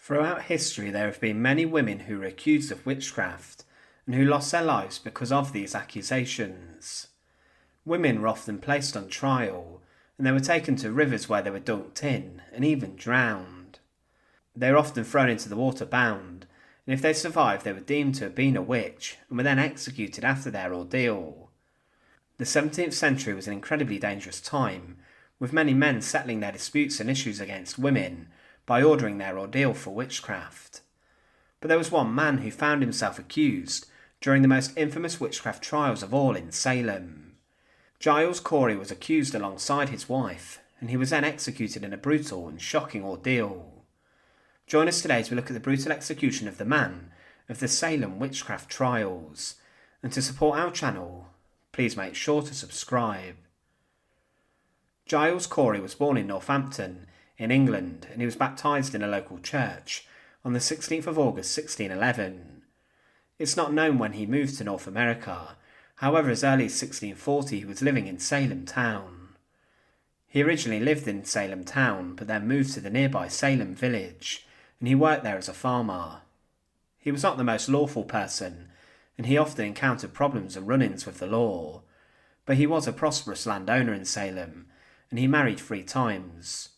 Throughout history, there have been many women who were accused of witchcraft and who lost their lives because of these accusations. Women were often placed on trial, and they were taken to rivers where they were dunked in and even drowned. They were often thrown into the water bound, and if they survived, they were deemed to have been a witch and were then executed after their ordeal. The 17th century was an incredibly dangerous time, with many men settling their disputes and issues against women by ordering their ordeal for witchcraft. But there was one man who found himself accused during the most infamous witchcraft trials of all in Salem. Giles Corey was accused alongside his wife, and he was then executed in a brutal and shocking ordeal. Join us today as we look at the brutal execution of the man of the Salem Witchcraft Trials, and to support our channel, please make sure to subscribe. Giles Corey was born in Northampton, in England, and he was baptised in a local church on the 16th of August 1611. It's not known when he moved to North America, however as early as 1640 he was living in Salem town. He originally lived in Salem town, but then moved to the nearby Salem village, and he worked there as a farmer. He was not the most lawful person, and he often encountered problems and run-ins with the law, but he was a prosperous landowner in Salem, and he married 3 times.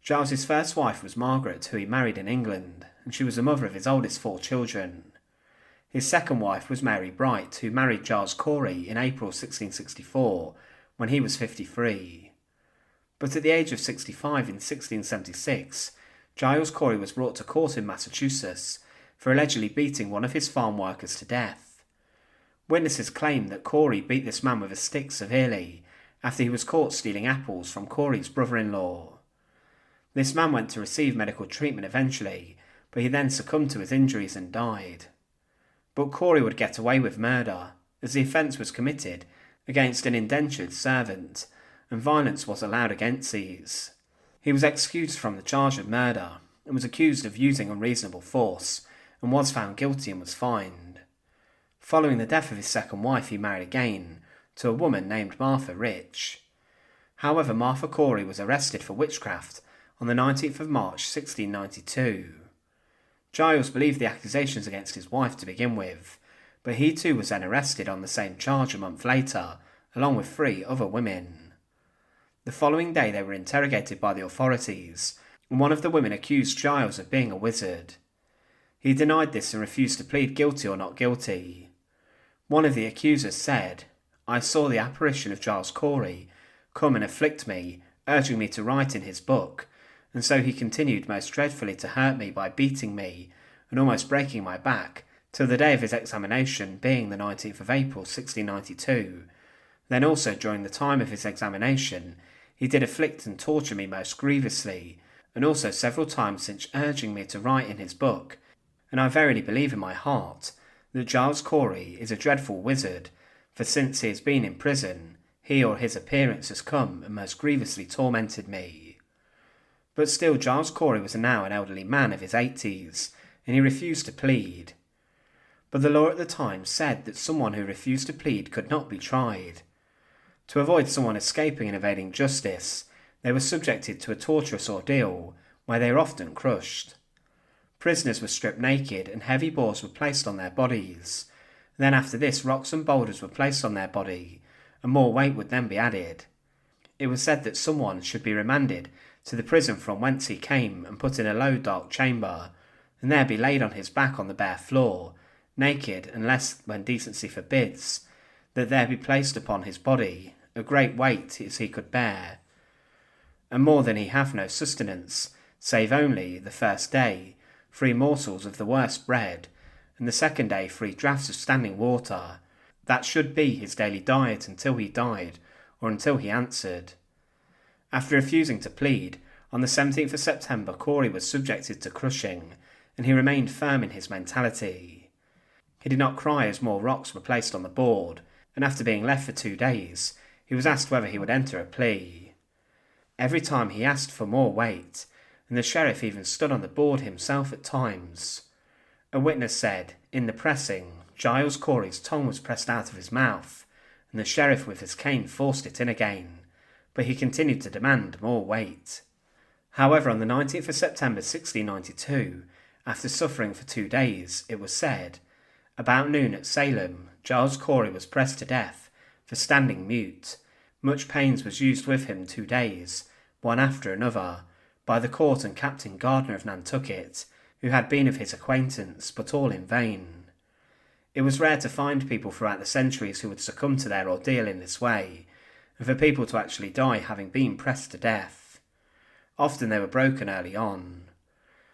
Giles's first wife was Margaret, who he married in England, and she was the mother of his oldest 4 children. His second wife was Mary Bright, who married Giles Corey in April 1664, when he was 53. But at the age of 65 in 1676, Giles Corey was brought to court in Massachusetts for allegedly beating one of his farm workers to death. Witnesses claim that Corey beat this man with a stick severely after he was caught stealing apples from Corey's brother-in-law. This man went to receive medical treatment eventually, but he then succumbed to his injuries and died. But Corey would get away with murder, as the offence was committed against an indentured servant, and violence was allowed against these. He was excused from the charge of murder, and was accused of using unreasonable force, and was found guilty and was fined. Following the death of his second wife, he married again, to a woman named Martha Rich. However, Martha Corey was arrested for witchcraft on the 19th of March 1692. Giles believed the accusations against his wife to begin with, but he too was then arrested on the same charge a month later, along with 3 other women. The following day they were interrogated by the authorities, and one of the women accused Giles of being a wizard. He denied this and refused to plead guilty or not guilty. One of the accusers said, "I saw the apparition of Giles Corey come and afflict me, urging me to write in his book, and so he continued most dreadfully to hurt me by beating me and almost breaking my back, till the day of his examination, being the 19th of April 1692. Then also during the time of his examination he did afflict and torture me most grievously, and also several times since urging me to write in his book, and I verily believe in my heart that Giles Corey is a dreadful wizard, for since he has been in prison, he or his appearance has come and most grievously tormented me." But still Giles Corey was now an elderly man of his 80s, and he refused to plead. But the law at the time said that someone who refused to plead could not be tried. To avoid someone escaping and evading justice, they were subjected to a torturous ordeal, where they were often crushed. Prisoners were stripped naked and heavy balls were placed on their bodies. Then after this, rocks and boulders were placed on their body, and more weight would then be added. It was said that someone should be remanded to the prison from whence he came and put in a low dark chamber, and there be laid on his back on the bare floor, naked, unless when decency forbids, that there be placed upon his body a great weight as he could bear, and more than he have no sustenance, save only, the first day, 3 morsels of the worst bread, and the second day 3 draughts of standing water. That should be his daily diet until he died, or until he answered. After refusing to plead, on the 17th of September Corey was subjected to crushing, and he remained firm in his mentality. He did not cry as more rocks were placed on the board, and after being left for 2 days, he was asked whether he would enter a plea. Every time he asked for more weight, and the sheriff even stood on the board himself at times. A witness said, in the pressing, Giles Corey's tongue was pressed out of his mouth, and the sheriff with his cane forced it in again, but he continued to demand more weight. However, on the 19th of September 1692, after suffering for 2 days, it was said, about noon at Salem, Giles Corey was pressed to death for standing mute. Much pains was used with him 2 days, one after another, by the court and Captain Gardner of Nantucket, who had been of his acquaintance, but all in vain. It was rare to find people throughout the centuries who would succumb to their ordeal in this way, and for people to actually die having been pressed to death. Often they were broken early on.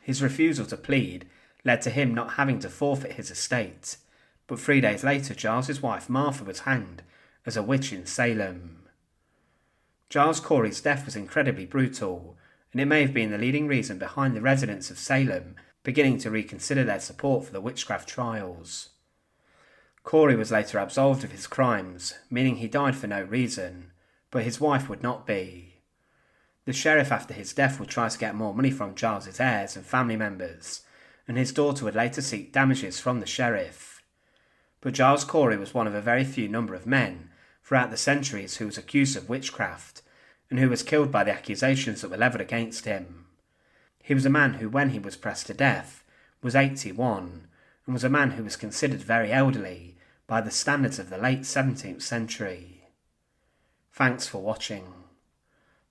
His refusal to plead led to him not having to forfeit his estate, but 3 days later Giles's wife Martha was hanged as a witch in Salem. Giles Corey's death was incredibly brutal, and it may have been the leading reason behind the residents of Salem beginning to reconsider their support for the Witchcraft Trials. Corey was later absolved of his crimes, meaning he died for no reason, but his wife would not be. The sheriff after his death would try to get more money from Giles's heirs and family members, and his daughter would later seek damages from the sheriff. But Giles Corey was one of a very few number of men throughout the centuries who was accused of witchcraft, and who was killed by the accusations that were levelled against him. He was a man who, when he was pressed to death, was 81, and was a man who was considered very elderly by the standards of the late 17th century. Thanks for watching.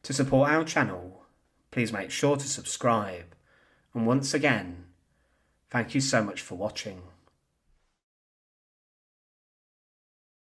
To support our channel, please make sure to subscribe, and once again, thank you so much for watching.